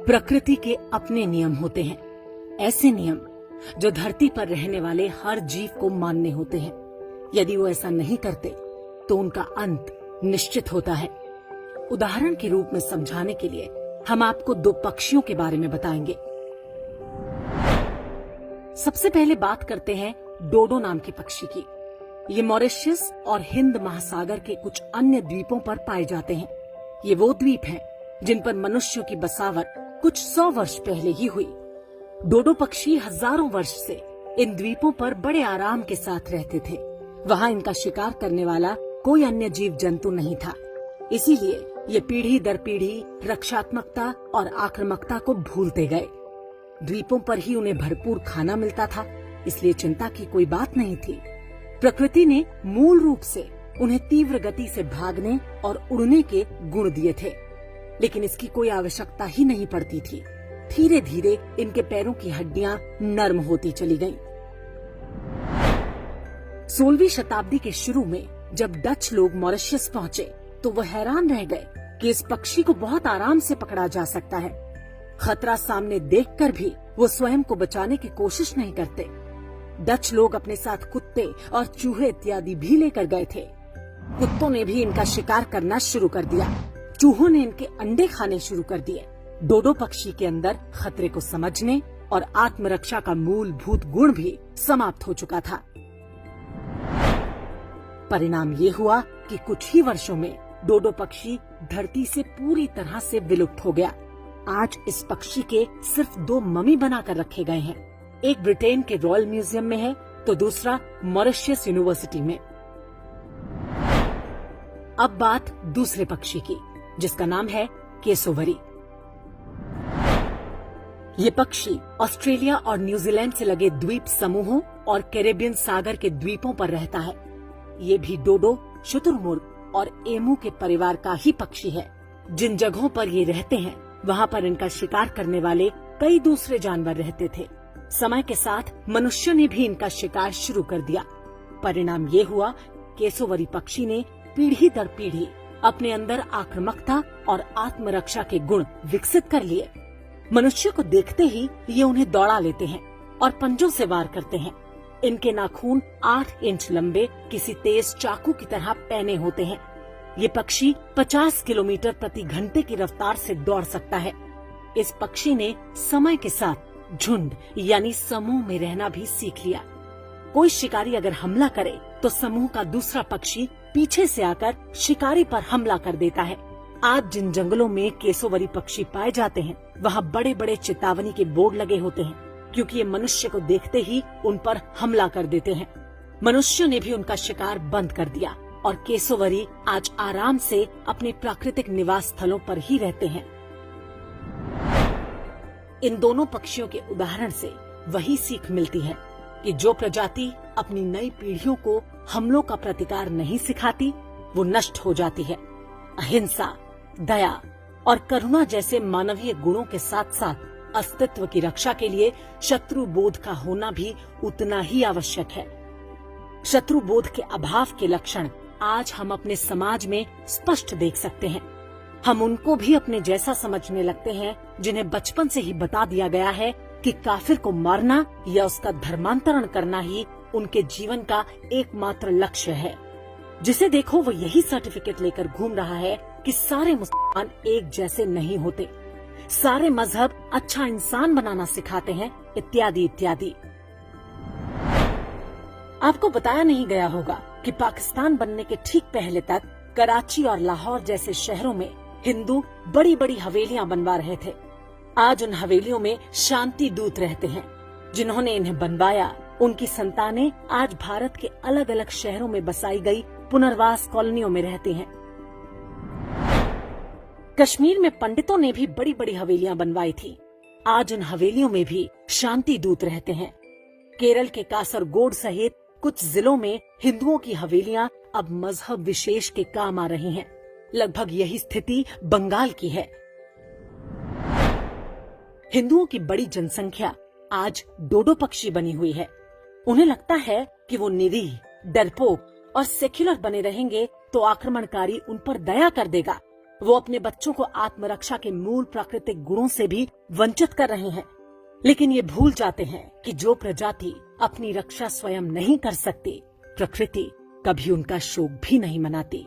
प्रकृति के अपने नियम होते हैं, ऐसे नियम जो धरती पर रहने वाले हर जीव को मानने होते हैं। यदि वो ऐसा नहीं करते तो उनका अंत निश्चित होता है। उदाहरण के रूप में समझाने के लिए हम आपको दो पक्षियों के बारे में बताएंगे। सबसे पहले बात करते हैं डोडो नाम के पक्षी की। ये मॉरिशस और हिंद महासागर के कुछ अन्य द्वीपों पर पाए जाते हैं। ये वो द्वीप हैं जिन पर मनुष्यों की बसावट कुछ 100 वर्ष पहले ही हुई। डोडो पक्षी हजारों वर्ष से इन द्वीपों पर बड़े आराम के साथ रहते थे। वहाँ इनका शिकार करने वाला कोई अन्य जीव जंतु नहीं था, इसीलिए ये पीढ़ी दर पीढ़ी रक्षात्मकता और आक्रामकता को भूलते गए। द्वीपों पर ही उन्हें भरपूर खाना मिलता था, इसलिए चिंता की कोई बात नहीं थी। प्रकृति ने मूल रूप से उन्हें तीव्र गति से भागने और उड़ने के गुण दिए थे, लेकिन इसकी कोई आवश्यकता ही नहीं पड़ती थी। धीरे धीरे इनके पैरों की हड्डियां नर्म होती चली गईं। 16वीं शताब्दी के शुरू में जब डच लोग मॉरिशस पहुंचे तो वो हैरान रह गए कि इस पक्षी को बहुत आराम से पकड़ा जा सकता है। खतरा सामने देखकर भी वो स्वयं को बचाने की कोशिश नहीं करते। डच लोग अपने साथ कुत्ते और चूहे इत्यादि भी लेकर गए थे। कुत्तों ने भी इनका शिकार करना शुरू कर दिया, चूहों ने इनके अंडे खाने शुरू कर दिए। डोडो पक्षी के अंदर खतरे को समझने और आत्मरक्षा का मूलभूत गुण भी समाप्त हो चुका था। परिणाम ये हुआ कि कुछ ही वर्षों में डोडो पक्षी धरती से पूरी तरह से विलुप्त हो गया। आज इस पक्षी के सिर्फ 2 ममी बनाकर रखे गए हैं। एक ब्रिटेन के रॉयल म्यूजियम में है तो दूसरा मॉरिशस यूनिवर्सिटी में। अब बात दूसरे पक्षी की, जिसका नाम है केसोवरी। ये पक्षी ऑस्ट्रेलिया और न्यूजीलैंड से लगे द्वीप समूहों और कैरेबियन सागर के द्वीपों पर रहता है। ये भी डोडो, शुतुरमुर्ग और एमू के परिवार का ही पक्षी है। जिन जगहों पर ये रहते हैं वहाँ पर इनका शिकार करने वाले कई दूसरे जानवर रहते थे। समय के साथ मनुष्य ने भी इनका शिकार शुरू कर दिया। परिणाम ये हुआ केसोवरी पक्षी ने पीढ़ी दर पीढ़ी अपने अंदर आक्रामकता और आत्मरक्षा के गुण विकसित कर लिए। मनुष्य को देखते ही ये उन्हें दौड़ा लेते हैं और पंजों से वार करते हैं। इनके नाखून 8 इंच लंबे किसी तेज चाकू की तरह पैने होते हैं। ये पक्षी 50 किलोमीटर प्रति घंटे की रफ्तार से दौड़ सकता है। इस पक्षी ने समय के साथ झुंड यानी समूह में रहना भी सीख लिया। कोई शिकारी अगर हमला करे तो समूह का दूसरा पक्षी पीछे से आकर शिकारी पर हमला कर देता है। आज जिन जंगलों में केसोवरी पक्षी पाए जाते हैं वहाँ बड़े बड़े चेतावनी के बोर्ड लगे होते हैं, क्योंकि ये मनुष्य को देखते ही उन पर हमला कर देते हैं। मनुष्य ने भी उनका शिकार बंद कर दिया और केसोवरी आज आराम से अपने प्राकृतिक निवास स्थलों पर ही रहते हैं। इन दोनों पक्षियों के उदाहरण से वही सीख मिलती है कि जो प्रजाति अपनी नई पीढ़ियों को हमलों का प्रतिकार नहीं सिखाती वो नष्ट हो जाती है। अहिंसा, दया और करुणा जैसे मानवीय गुणों के साथ साथ अस्तित्व की रक्षा के लिए शत्रु बोध का होना भी उतना ही आवश्यक है। शत्रु बोध के अभाव के लक्षण आज हम अपने समाज में स्पष्ट देख सकते हैं। हम उनको भी अपने जैसा समझने लगते हैं जिन्हें बचपन से ही बता दिया गया है कि काफिर को मारना या उसका धर्मांतरण करना ही उनके जीवन का एकमात्र लक्ष्य है। जिसे देखो वो यही सर्टिफिकेट लेकर घूम रहा है कि सारे मुसलमान एक जैसे नहीं होते, सारे मजहब अच्छा इंसान बनाना सिखाते हैं, इत्यादि इत्यादि। आपको बताया नहीं गया होगा कि पाकिस्तान बनने के ठीक पहले तक कराची और लाहौर जैसे शहरों में हिंदू बड़ी बड़ी हवेलियां बनवा रहे थे। आज उन हवेलियों में शांति दूत रहते हैं। जिन्होंने इन्हें बनवाया उनकी संतानें आज भारत के अलग अलग शहरों में बसाई गई पुनर्वास कॉलोनियों में रहती हैं। कश्मीर में पंडितों ने भी बड़ी बड़ी हवेलियां बनवाई थी। आज उन हवेलियों में भी शांति दूत रहते हैं। केरल के कासरगोड सहित कुछ जिलों में हिंदुओं की हवेलियां अब मजहब विशेष के काम आ रही हैं। लगभग यही स्थिति बंगाल की है। हिंदुओं की बड़ी जनसंख्या आज डोडो पक्षी बनी हुई है। उन्हें लगता है कि वो निरीह, डरपोक और सेक्युलर बने रहेंगे तो आक्रमणकारी उन पर दया कर देगा। वो अपने बच्चों को आत्मरक्षा के मूल प्राकृतिक गुणों से भी वंचित कर रहे हैं। लेकिन ये भूल जाते हैं कि जो प्रजाति अपनी रक्षा स्वयं नहीं कर सकती, प्रकृति कभी उनका शोक भी नहीं मनाती।